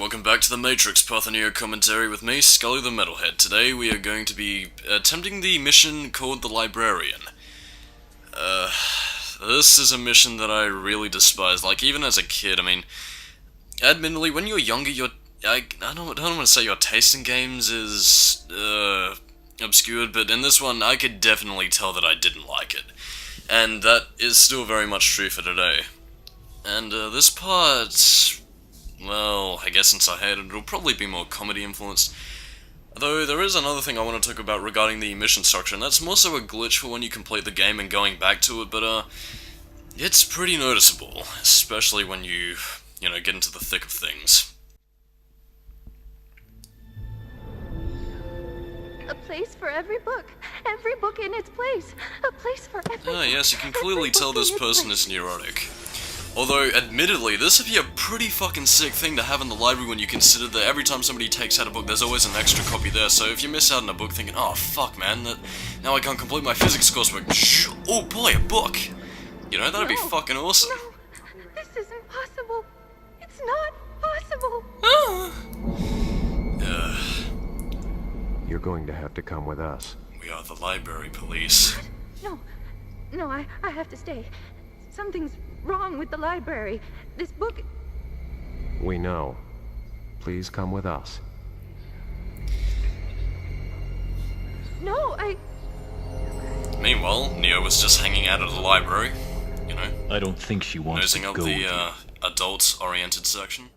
welcome back to the Matrix Path of Neo commentary with me, Skully the Metalhead. Today we are going to be attempting the mission called the Librarian. This is a mission that I really despise, like even as a kid. I mean, admittedly, when you're younger, I don't want to say your taste in games is, obscured, but in this one, I could definitely tell that I didn't like it. And that is still very much true for today. And, this part, well, I guess since I hate it, it'll probably be more comedy influenced. Though there is another thing I want to talk about regarding the mission structure, and that's more so a glitch for when you complete the game and going back to it, but, it's pretty noticeable, especially when you get into the thick of things. A place for every book in its place. A place for every Ah, yes, you can clearly tell this person is neurotic. Although, admittedly, this would be a pretty fucking sick thing to have in the library when you consider that every time somebody takes out a book, there's always an extra copy there, so if you miss out on a book thinking, oh fuck man, now I can't complete my physics coursework, oh boy, a book! That'd be fucking awesome. No, this isn't possible. It's not possible. You're going to have to come with us. We are the library police. No, I have to stay. Something's wrong with the library. This book... We know. Please come with us. No, Meanwhile, Neo was just hanging out at the library, I don't think she wants nosing to up go with the, you. adult-oriented section.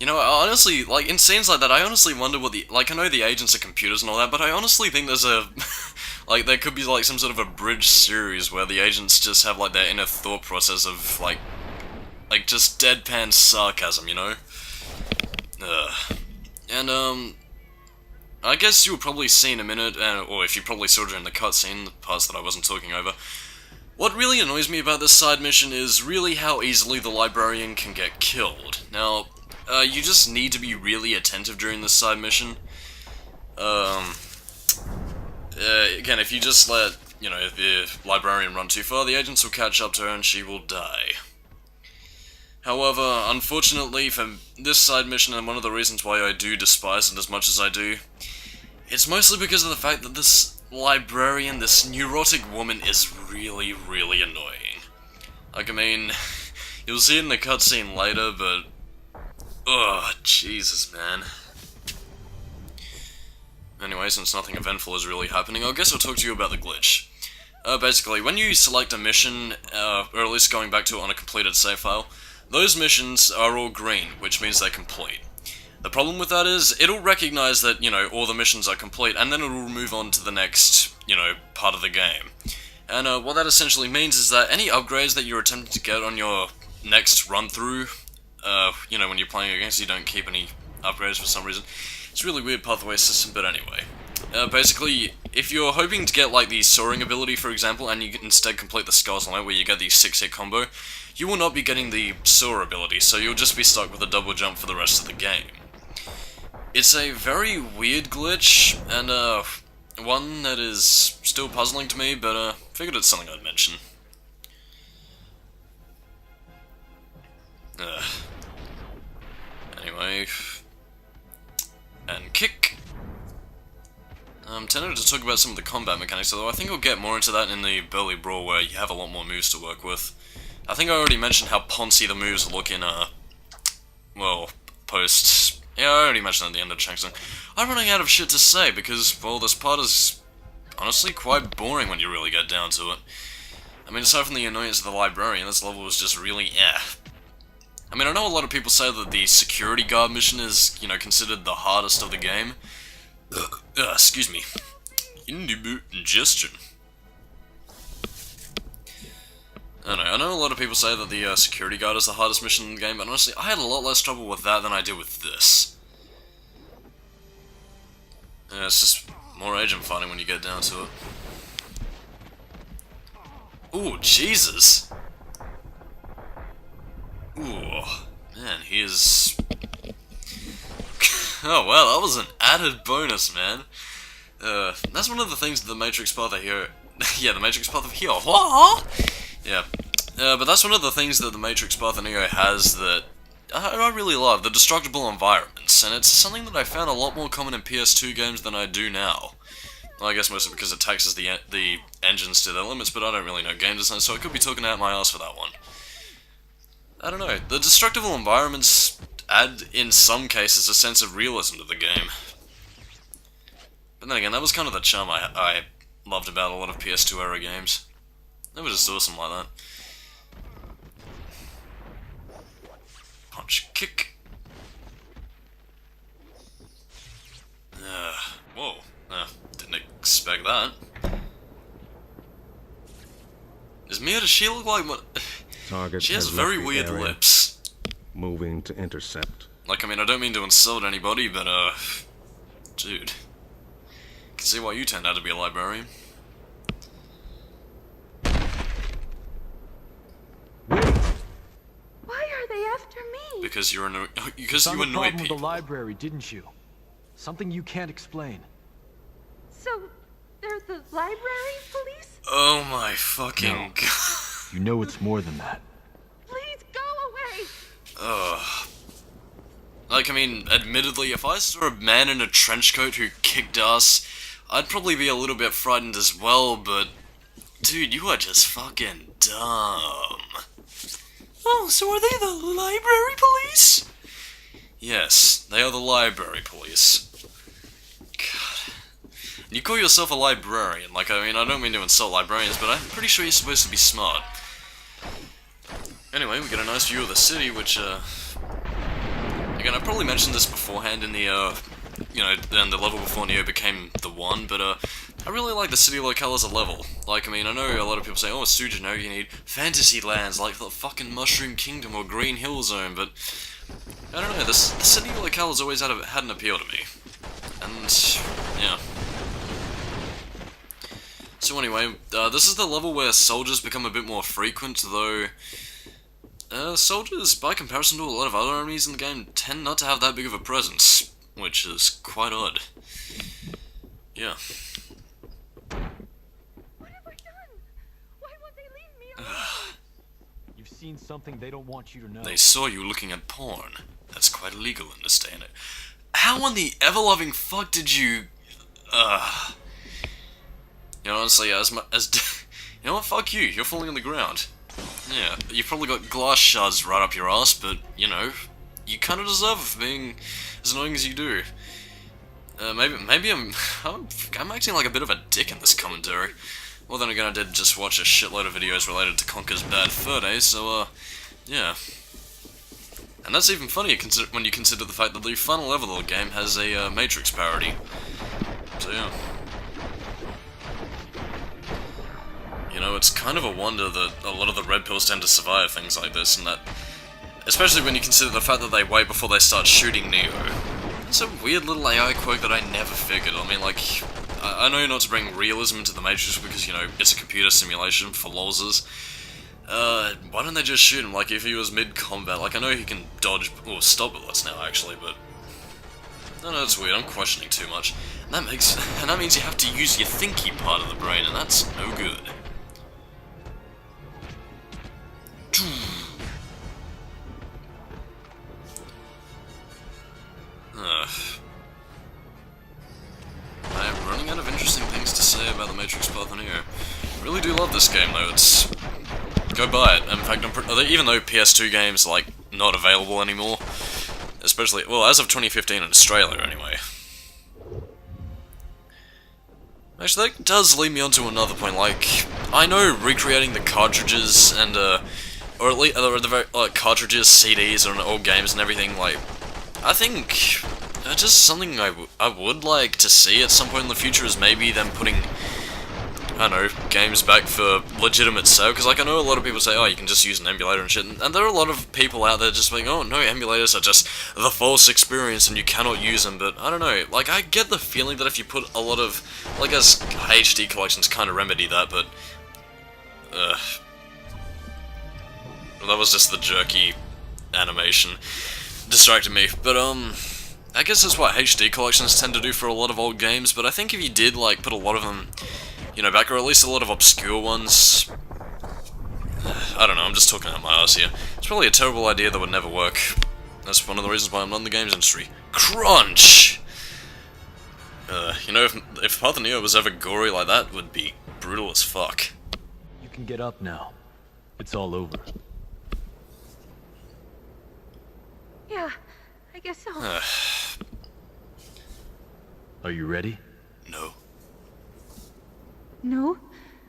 I honestly, in scenes like that, I honestly wonder what I know the agents are computers and all that, but I honestly think there's a, there could be, some sort of a bridge series where the agents just have, their inner thought process of, just deadpan sarcasm, And, I guess you'll probably see in a minute, or if you probably saw during the cutscene, the parts that I wasn't talking over, what really annoys me about this side mission is really how easily the Librarian can get killed. Now, you just need to be really attentive during this side mission. Again, if you just let, the Librarian run too far, the agents will catch up to her and she will die. However, unfortunately for this side mission, and one of the reasons why I do despise it as much as I do, it's mostly because of the fact that this Librarian, this neurotic woman, is really, really annoying. You'll see it in the cutscene later, but... ugh, Jesus, man. Anyway, since nothing eventful is really happening, I guess I'll talk to you about the glitch. Basically, when you select a mission, or at least going back to it on a completed save file, those missions are all green, which means they're complete. The problem with that is, it'll recognize that, all the missions are complete, and then it'll move on to the next, part of the game. And, what that essentially means is that any upgrades that you're attempting to get on your next run-through, when you're playing against, you don't keep any upgrades for some reason. It's a really weird pathway system, but anyway. Basically, if you're hoping to get, the soaring ability, for example, and you instead complete the Skulls Line where you get the 6-hit combo, you will not be getting the soar ability, so you'll just be stuck with a double jump for the rest of the game. It's a very weird glitch, and, one that is still puzzling to me, but, figured it's something I'd mention. Anyway... and kick! I'm tempted to talk about some of the combat mechanics, although I think I'll get more into that in the Burly Brawl, where you have a lot more moves to work with. I think I already mentioned how poncy the moves look in, post... yeah, I already mentioned at the end of Changsung. I'm running out of shit to say, because, well, this part is honestly quite boring when you really get down to it. Aside from the annoyance of the Librarian, this level was just really, I know a lot of people say that the security guard mission is, considered the hardest of the game. Excuse me. Indigestion. I know a lot of people say that the security guard is the hardest mission in the game, but honestly, I had a lot less trouble with that than I did with this. It's just more agent fighting when you get down to it. Ooh, Jesus! Ooh, man, he is... oh, well, that was an added bonus, man. That's one of the things that the Matrix Path of Hero... yeah, the Matrix Path of Hero... what? Yeah. But that's one of the things that the Matrix Path of Neo has that I really love the destructible environments, and it's something that I found a lot more common in PS2 games than I do now. Well, I guess mostly because it taxes the engines to their limits, but I don't really know game design, so I could be talking out my ass for that one. I don't know, the destructible environments add, in some cases, a sense of realism to the game. But then again, that was kind of the charm I loved about a lot of PS2 era games. They were just awesome like that. Punch, kick. Whoa. Didn't expect that. Does she look like what? Target She has very weird lips. Moving to intercept. Like, I mean, I don't mean to insult anybody, but, dude. I can see why you turned out to be a librarian. Why are they after me? Because you're annoy- because you Found a annoy problem with people. the library, didn't you? Something you can't explain. So, they're the library police? Oh my fucking god. You know it's more than that. Please go away! Ugh. Like, I mean, admittedly, if I saw a man in a trench coat who kicked ass, I'd probably be a little bit frightened as well, but... Dude, you are just fucking dumb. Oh, so are they the library police? Yes, they are the library police. God. And you call yourself a librarian. Like, I mean, I don't mean to insult librarians, but I'm pretty sure you're supposed to be smart. Anyway, we get a nice view of the city, which, again, I probably mentioned this beforehand in the, you know, in the level before Neo became the one, but, I really like the city locale as a level. Like, I mean, I know a lot of people say, oh, it's too generic, you need fantasy lands like the fucking Mushroom Kingdom or Green Hill Zone, but, I don't know, the city locale has always had an appeal to me. And, yeah. So anyway, this is the level where soldiers become a bit more frequent, though... soldiers, by comparison to a lot of other enemies in the game, tend not to have that big of a presence, which is quite odd. Yeah. What have I done? Why won't they leave me alone? You've seen something they don't want you to know. They saw you looking at porn. That's quite illegal in this day and age. How in the ever-loving fuck did you... You know, honestly, you know what, fuck you, you're falling on the ground. Yeah, you've probably got glass shards right up your ass, but, you know, you kind of deserve it for being as annoying as you do. Maybe I'm acting like a bit of a dick in this commentary. Well, then again, I did just watch a shitload of videos related to Conker's bad fur days, so, yeah. And that's even funnier when you consider the fact that the final level of the game has a Matrix parody. So, yeah. You know, it's kind of a wonder that a lot of the red pills tend to survive things like this, and that... Especially when you consider the fact that they wait before they start shooting Neo. It's a weird little AI quirk that I never figured. I mean, like... I know not to bring realism into the Matrix because, you know, it's a computer simulation for lolzers. Why don't they just shoot him, like, if he was mid-combat? Like, I know he can dodge... or stop bullets now, actually, but... No, that's weird. I'm questioning too much. And that means you have to use your thinky part of the brain, and that's no good. I am running out of interesting things to say about the Matrix Path on here. I really do love this game, though. It's... Go buy it. In fact, even though PS2 games are, like, not available anymore, especially, well, as of 2015 in Australia, anyway. Actually, that does lead me on to another point. Like, I know recreating the cartridges and, or at least, the very, like, cartridges, CDs, and old games and everything, like, I think just something I would like to see at some point in the future is maybe them putting, I don't know, games back for legitimate sale, because, like, I know a lot of people say, oh, you can just use an emulator and shit, and there are a lot of people out there just like, oh, no, emulators are just the false experience and you cannot use them, but, I don't know, like, I get the feeling that if you put a lot of, like, as HD collections kind of remedy that, but, that was just the jerky animation distracted me, but, I guess that's what HD collections tend to do for a lot of old games, but I think if you did, like, put a lot of them, you know, back, or at least a lot of obscure ones, I don't know, I'm just talking out my ass here. It's probably a terrible idea that would never work. That's one of the reasons why I'm not in the games industry. Crunch! You know, if Path of Neo was ever gory like that, it would be brutal as fuck. You can get up now. It's all over. Yeah, I guess so. Are you ready? No. No,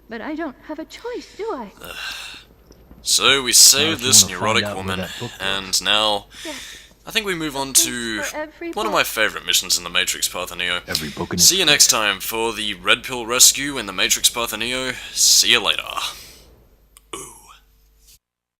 but I don't have a choice, do I? So we saved you this wanna neurotic find out where woman, that book was. and now Yes. I think we move on to For every one of book. my favorite missions in the Matrix Path of Neo. Every book in its See you next place. time for the Red Pill Rescue in the Matrix Path of Neo. See you later.